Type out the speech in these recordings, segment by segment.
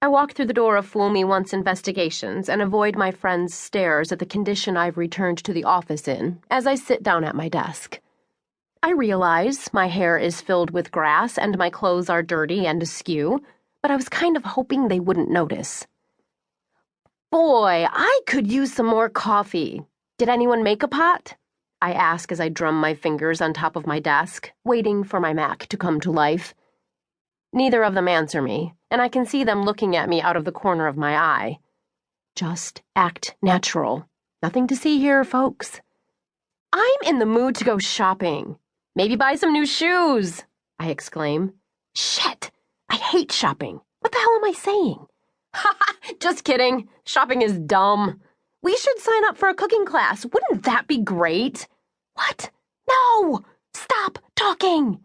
I walk through the door of Fool Me Once investigations and avoid my friend's stares at the condition I've returned to the office in as I sit down at my desk. I realize my hair is filled with grass and my clothes are dirty and askew, but I was kind of hoping they wouldn't notice. Boy, I could use some more coffee. Did anyone make a pot? I ask as I drum my fingers on top of my desk, waiting for my Mac to come to life. Neither of them answer me, and I can see them looking at me out of the corner of my eye. Just act natural. Nothing to see here, folks. I'm in the mood to go shopping. Maybe buy some new shoes, I exclaim. Shit, I hate shopping. What the hell am I saying? Haha, just kidding. Shopping is dumb. We should sign up for a cooking class. Wouldn't that be great? What? No! Stop talking!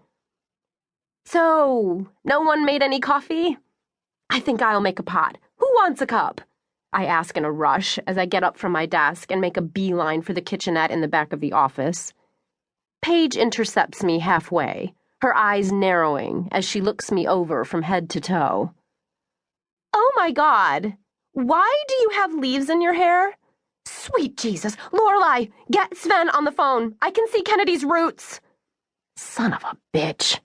So, no one made any coffee? I think I'll make a pot. Who wants a cup? I ask in a rush as I get up from my desk and make a beeline for the kitchenette in the back of the office. Paige intercepts me halfway, her eyes narrowing as she looks me over from head to toe. Oh my God! Why do you have leaves in your hair? Sweet Jesus! Lorelai, get Sven on the phone. I can see Kennedy's roots. Son of a bitch.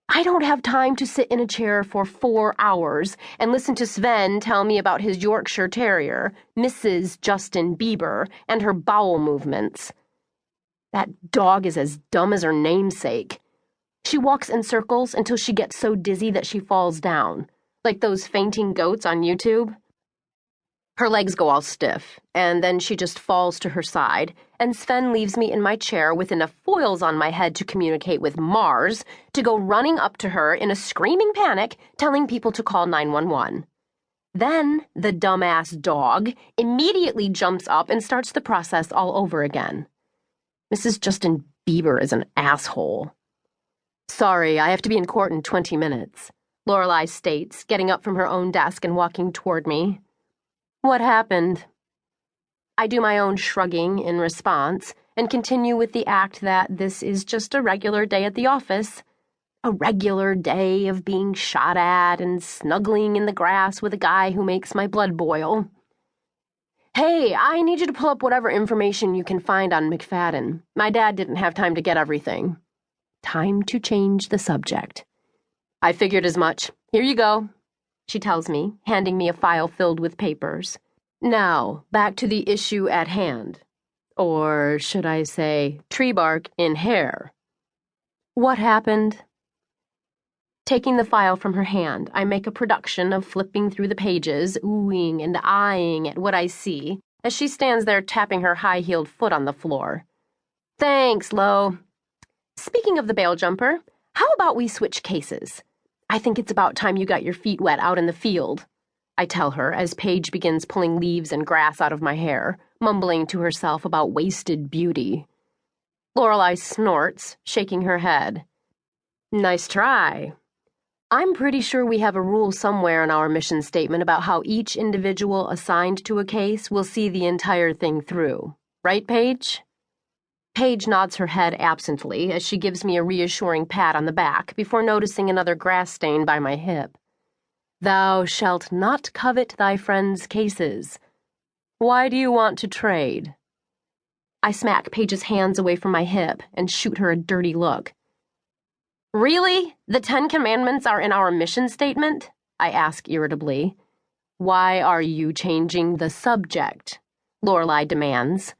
I don't have time to sit in a chair for 4 hours and listen to Sven tell me about his Yorkshire Terrier, Mrs. Justin Bieber, and her bowel movements. That dog is as dumb as her namesake. She walks in circles until she gets so dizzy that she falls down, like those fainting goats on YouTube. Her legs go all stiff, and then she just falls to her side, and Sven leaves me in my chair with enough foils on my head to communicate with Mars to go running up to her in a screaming panic, telling people to call 911. Then the dumbass dog immediately jumps up and starts the process all over again. Mrs. Justin Bieber is an asshole. Sorry, I have to be in court in 20 minutes, Lorelai states, getting up from her own desk and walking toward me. What happened? I do my own shrugging in response and continue with the act that this is just a regular day at the office. A regular day of being shot at and snuggling in the grass with a guy who makes my blood boil. Hey, I need you to pull up whatever information you can find on McFadden. My dad didn't have time to get everything. Time to change the subject. I figured as much. Here you go, she tells me, handing me a file filled with papers. Now, back to the issue at hand. Or should I say, tree bark in hair. What happened? Taking the file from her hand, I make a production of flipping through the pages, oohing and eyeing at what I see, as she stands there tapping her high-heeled foot on the floor. Thanks, Lo. Speaking of the bail jumper, how about we switch cases? I think it's about time you got your feet wet out in the field, I tell her as Paige begins pulling leaves and grass out of my hair, mumbling to herself about wasted beauty. Lorelai snorts, shaking her head. Nice try. I'm pretty sure we have a rule somewhere in our mission statement about how each individual assigned to a case will see the entire thing through. Right, Paige? Paige nods her head absently as she gives me a reassuring pat on the back before noticing another grass stain by my hip. Thou shalt not covet thy friend's cases. Why do you want to trade? I smack Paige's hands away from my hip and shoot her a dirty look. Really? The 10 Commandments are in our mission statement? I ask irritably. Why are you changing the subject? Lorelai demands.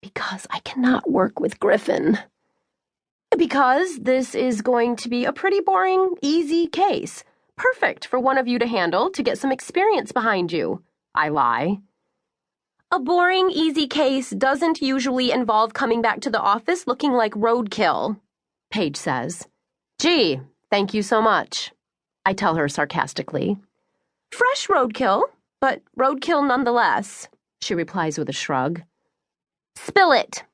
Because I cannot work with Griffin. Because this is going to be a pretty boring, easy case. Perfect for one of you to handle to get some experience behind you, I lie. A boring, easy case doesn't usually involve coming back to the office looking like roadkill, Paige says. Gee, thank you so much, I tell her sarcastically. Fresh roadkill, but roadkill nonetheless, she replies with a shrug. Spill it.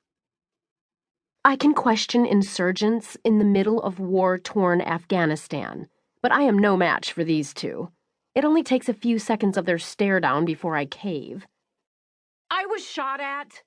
I can question insurgents in the middle of war-torn Afghanistan, but I am no match for these two. It only takes a few seconds of their stare down before I cave. I was shot at,